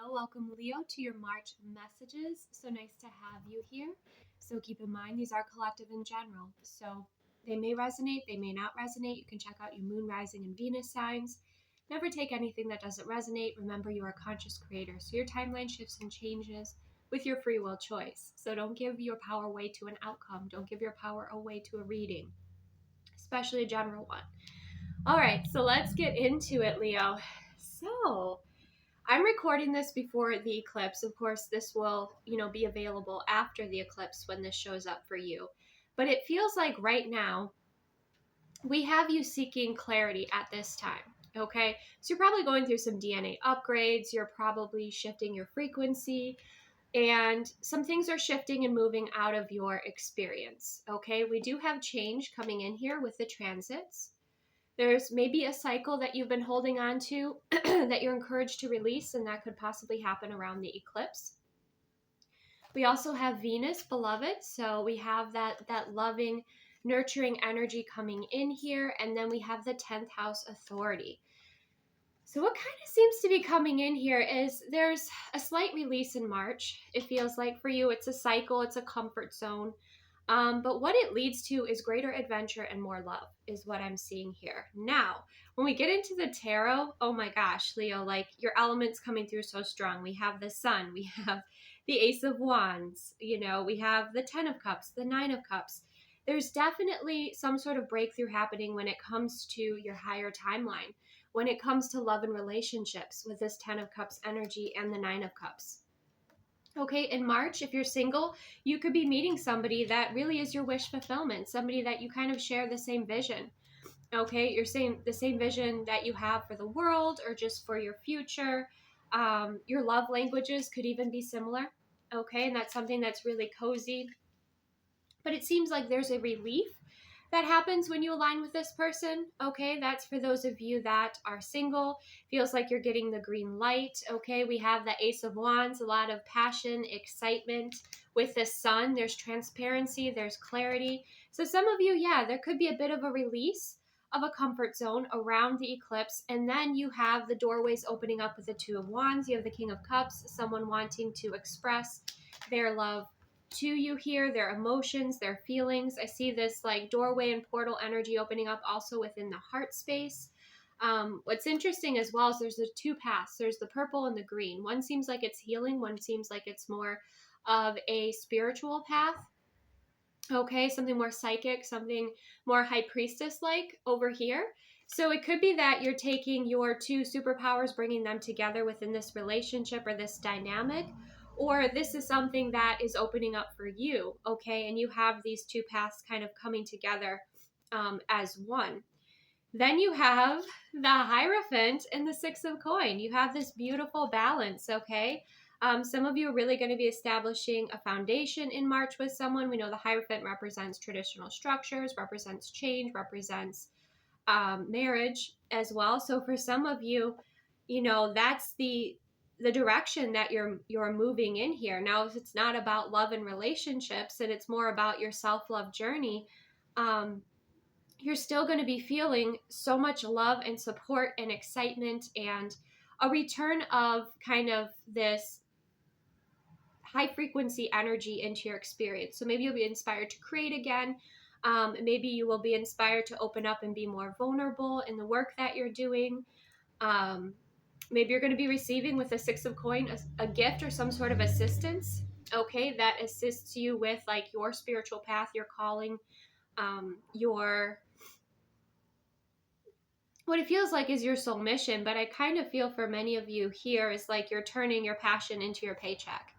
Hello, welcome Leo to your March messages. So nice to have you here. So keep in mind, these are collective in general. So they may resonate, they may not resonate. You can check out your moon, rising, and Venus signs. Never take anything that doesn't resonate. Remember, you are a conscious creator. So your timeline shifts and changes with your free will choice. So don't give your power away to an outcome. Don't give your power away to a reading, especially a general one. All right, so let's get into it, Leo. So I'm recording this before the eclipse. Of course, this will, be available after the eclipse when this shows up for you. But it feels like right now we have you seeking clarity at this time. Okay, so you're probably going through some DNA upgrades. You're probably shifting your frequency, and some things are shifting and moving out of your experience. Okay, we do have change coming in here with the transits. There's maybe a cycle that you've been holding on to that you're encouraged to release, and that could possibly happen around the eclipse. We also have Venus, beloved, so we have that loving, nurturing energy coming in here, and then we have the 10th house authority. So what kind of seems to be coming in here is there's a slight release in March. It feels like for you, it's a cycle, it's a comfort zone. But what it leads to is greater adventure and more love is what I'm seeing here. Now, when we get into the tarot, oh my gosh, Leo, like your elements coming through so strong. We have the Sun, we have the Ace of Wands, we have the 10 of Cups, the 9 of Cups. There's definitely some sort of breakthrough happening when it comes to your higher timeline, when it comes to love and relationships with this 10 of Cups energy and the 9 of Cups. Okay, in March, if you're single, you could be meeting somebody that really is your wish fulfillment, somebody that you kind of share the same vision. Okay, you're saying the same vision that you have for the world or just for your future. Your love languages could even be similar. Okay, and that's something that's really cozy. But it seems like there's a relief that happens when you align with this person. Okay, that's for those of you that are single. Feels like you're getting the green light. Okay, we have the Ace of Wands, a lot of passion, excitement. With the Sun, there's transparency, there's clarity. So some of you, there could be a bit of a release of a comfort zone around the eclipse. And then you have the doorways opening up with the Two of Wands. You have the King of Cups, someone wanting to express their love to you here, their emotions, their feelings. I see this like doorway and portal energy opening up also within the heart space. What's interesting as well is there's the two paths. There's the purple and the green. One seems like it's healing. One seems like it's more of a spiritual path. Okay, something more psychic, something more high priestess like over here. So it could be that you're taking your two superpowers, bringing them together within this relationship or this dynamic, or this is something that is opening up for you, okay? And you have these two paths kind of coming together as one. Then you have the Hierophant and the Six of Coin. You have this beautiful balance, okay? Some of you are really going to be establishing a foundation in March with someone. We know the Hierophant represents traditional structures, represents change, represents marriage as well. So for some of you, that's the direction that you're moving in here. Now, if it's not about love and relationships and it's more about your self-love journey, you're still going to be feeling so much love and support and excitement and a return of kind of this high frequency energy into your experience. So maybe you'll be inspired to create again. Maybe you will be inspired to open up and be more vulnerable in the work that you're doing. Maybe you're going to be receiving with the Six of Coin a gift or some sort of assistance, okay, that assists you with like your spiritual path, your calling, what it feels like is your soul mission. But I kind of feel for many of you here is like you're turning your passion into your paycheck.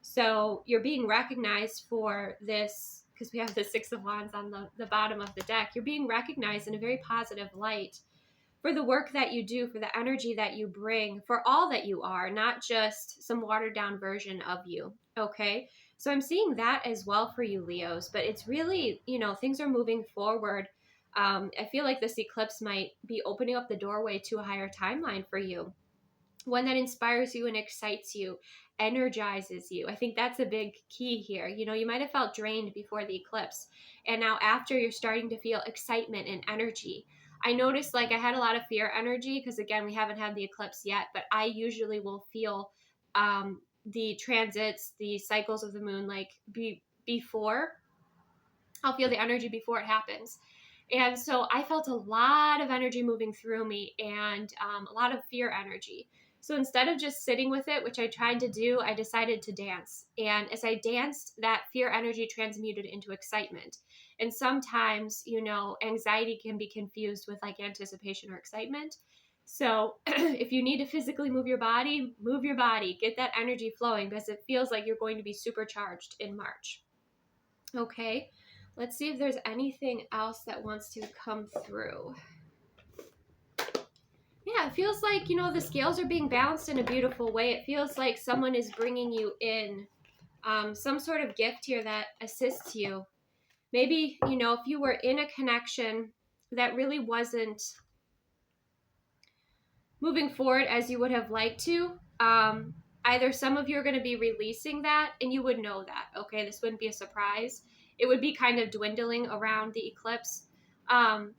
So you're being recognized for this, because we have the Six of Wands on the bottom of the deck. You're being recognized in a very positive light for the work that you do, for the energy that you bring, for all that you are, not just some watered down version of you, okay? So I'm seeing that as well for you, Leos, but it's really, things are moving forward. I feel like this eclipse might be opening up the doorway to a higher timeline for you, one that inspires you and excites you, energizes you. I think that's a big key here. You might have felt drained before the eclipse, and now after you're starting to feel excitement and energy. I noticed like I had a lot of fear energy because again, we haven't had the eclipse yet, but I usually will feel the transits, the cycles of the moon, like before. I'll feel the energy before it happens. And so I felt a lot of energy moving through me, and a lot of fear energy. So instead of just sitting with it, which I tried to do, I decided to dance. And as I danced, that fear energy transmuted into excitement. And sometimes, anxiety can be confused with like anticipation or excitement. So if you need to physically move your body, get that energy flowing, because it feels like you're going to be supercharged in March. Okay, let's see if there's anything else that wants to come through. Yeah, it feels like, the scales are being balanced in a beautiful way. It feels like someone is bringing you in some sort of gift here that assists you. Maybe, if you were in a connection that really wasn't moving forward as you would have liked to, either some of you are going to be releasing that, and you would know that, okay? This wouldn't be a surprise. It would be kind of dwindling around the eclipse.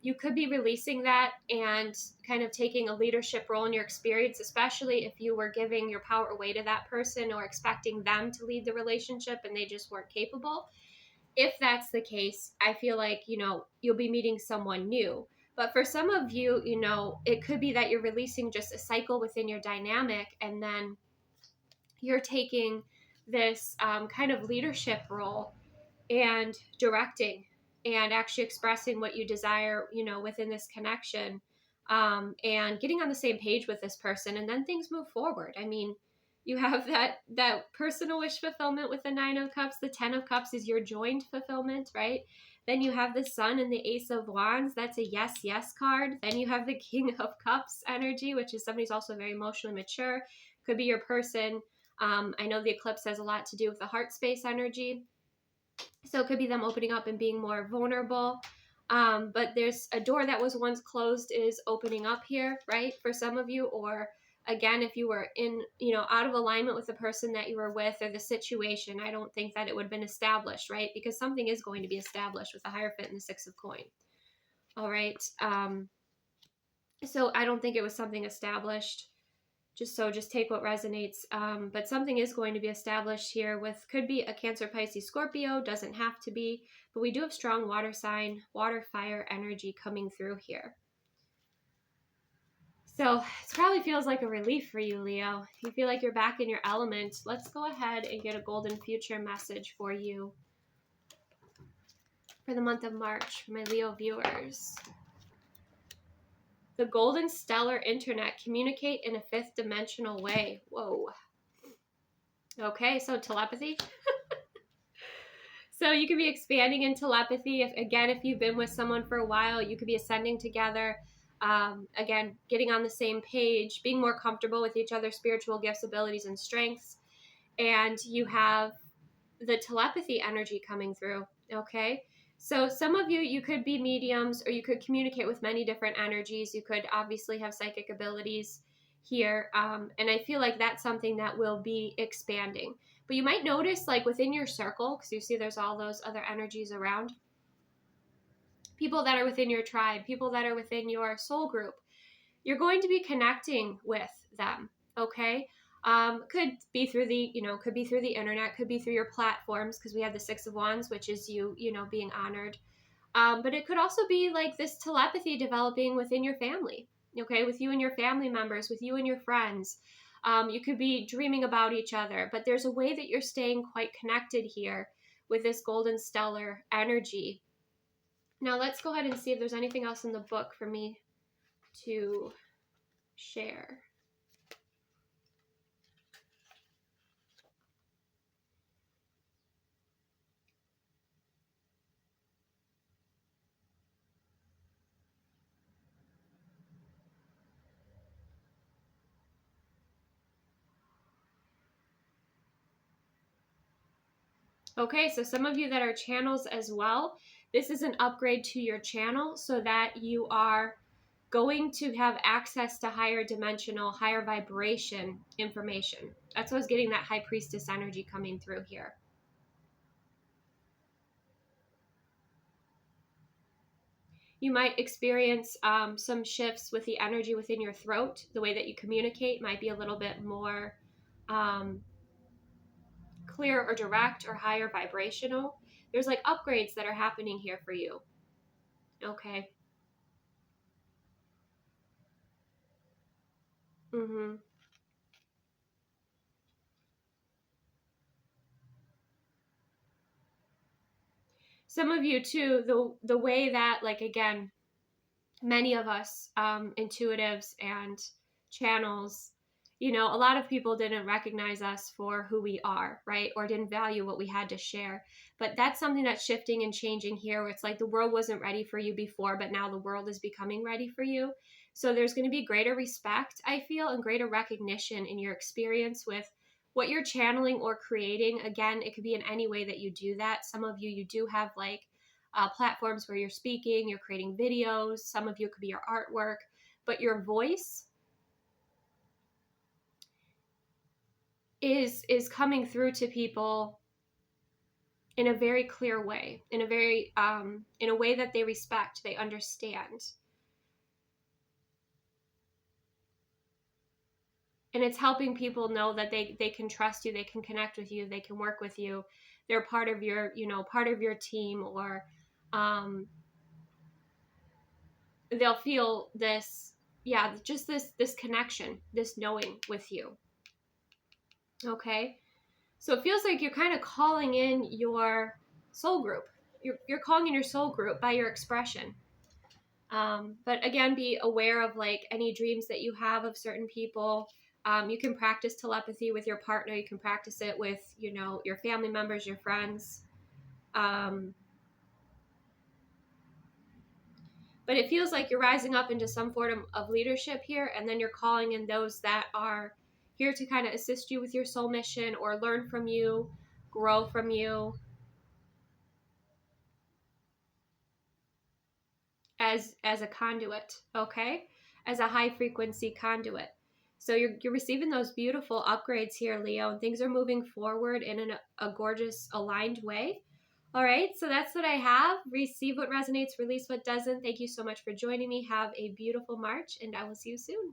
You could be releasing that and kind of taking a leadership role in your experience, especially if you were giving your power away to that person or expecting them to lead the relationship and they just weren't capable. If that's the case, I feel like, you'll be meeting someone new. But for some of you, it could be that you're releasing just a cycle within your dynamic, and then you're taking this kind of leadership role and directing and actually expressing what you desire, within this connection, and getting on the same page with this person, and then things move forward. I mean, you have that personal wish fulfillment with the 9 of Cups. The 10 of Cups is your joined fulfillment, right? Then you have the Sun and the Ace of Wands. That's a yes, yes card. Then you have the King of Cups energy, which is somebody who's also very emotionally mature. Could be your person. I know the eclipse has a lot to do with the heart space energy. So it could be them opening up and being more vulnerable. But there's a door that was once closed is opening up here, right? For some of you, or again, if you were in, out of alignment with the person that you were with or the situation, I don't think that it would have been established, right? Because something is going to be established with the Hierophant and the 6 of Coin. All right. So I don't think it was something established. Just take what resonates. But something is going to be established here with, could be a Cancer, Pisces, Scorpio, doesn't have to be, but we do have strong water sign, water, fire energy coming through here. So it probably feels like a relief for you, Leo. You feel like you're back in your element. Let's go ahead and get a golden future message for you for the month of March for my Leo viewers. The golden stellar internet, communicate in a 5th dimensional way. Whoa. Okay, so telepathy. So you could be expanding in telepathy. If you've been with someone for a while, you could be ascending together. Again, getting on the same page, being more comfortable with each other's spiritual gifts, abilities, and strengths. And you have the telepathy energy coming through, okay? So some of you could be mediums, or you could communicate with many different energies. You could obviously have psychic abilities here. And I feel like that's something that will be expanding. But you might notice, like within your circle, because you see there's all those other energies around, people that are within your tribe, people that are within your soul group, you're going to be connecting with them, okay? Could be through the, could be through the internet, could be through your platforms, because we have the 6 of Wands, which is you being honored. But it could also be like this telepathy developing within your family, okay? With you and your family members, with you and your friends. You could be dreaming about each other, but there's a way that you're staying quite connected here with this golden stellar energy. Now let's go ahead and see if there's anything else in the book for me to share. Okay, so some of you that are channels as well, this is an upgrade to your channel so that you are going to have access to higher dimensional, higher vibration information. That's what I was getting, that High Priestess energy coming through here. You might experience some shifts with the energy within your throat. The way that you communicate might be a little bit more clear or direct or higher vibrational. There's like upgrades that are happening here for you. Okay. Mm-hmm. Some of you too, the way that, like, again, many of us, intuitives and channels, you know, a lot of people didn't recognize us for who we are, right? Or didn't value what we had to share. But that's something that's shifting and changing here, where it's like the world wasn't ready for you before, but now the world is becoming ready for you. So there's going to be greater respect, I feel, and greater recognition in your experience with what you're channeling or creating. Again, it could be in any way that you do that. Some of you do have like platforms where you're speaking, you're creating videos. Some of you could be your artwork, but your voice is coming through to people in a very clear way, in a very in a way that they respect, they understand. And it's helping people know that they can trust you, they can connect with you, they can work with you. They're part of your, you know, part of your team, or they'll feel this, yeah, just this connection, this knowing with you. Okay. So it feels like you're kind of calling in your soul group. You're calling in your soul group by your expression. But again, be aware of like any dreams that you have of certain people. You can practice telepathy with your partner. You can practice it with, you know, your family members, your friends. But it feels like you're rising up into some form of leadership here, and then you're calling in those that are here to kind of assist you with your soul mission or learn from you, grow from you, as a conduit, okay? As a high frequency conduit. So you're receiving those beautiful upgrades here, Leo, and things are moving forward in a gorgeous, aligned way. All right, so that's what I have. Receive what resonates, release what doesn't. Thank you so much for joining me. Have a beautiful March, and I will see you soon.